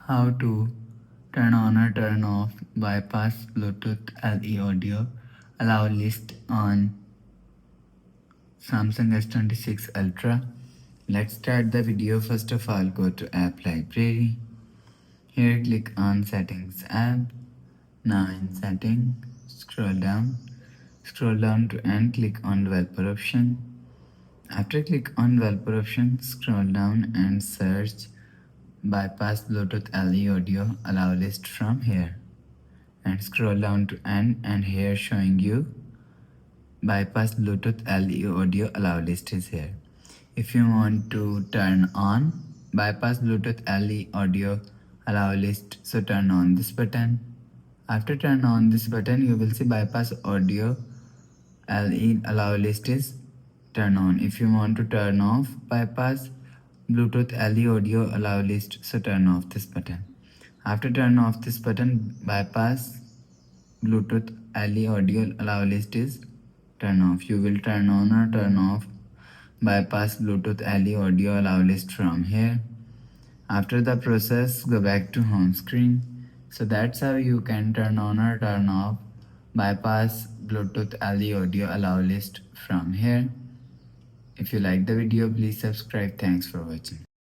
How to turn on or turn off bypass Bluetooth LE audio allow list on Samsung S26 Ultra. Let's start the video. First of all, go to App Library. Here click on Settings app. Now in Setting, scroll down to end, click on Developer option. After click on Developer option, scroll down and search bypass Bluetooth LE audio allow list from here, and scroll down to end, and here showing you bypass Bluetooth LE audio allow list is here. If you want to turn on bypass Bluetooth LE audio allow list, so turn on this button. After turn on this button, you will see bypass audio LE allow list is turn on. If you want to turn off bypass Bluetooth LE audio allow list, so turn off this button. After turn off this button, bypass Bluetooth LE audio allow list is turn off. You will turn on or turn off bypass Bluetooth LE audio allow list from here. After the process, go back to home screen. So that's how you can turn on or turn off bypass Bluetooth LE audio allow list from here. If you like the video, please subscribe. Thanks for watching.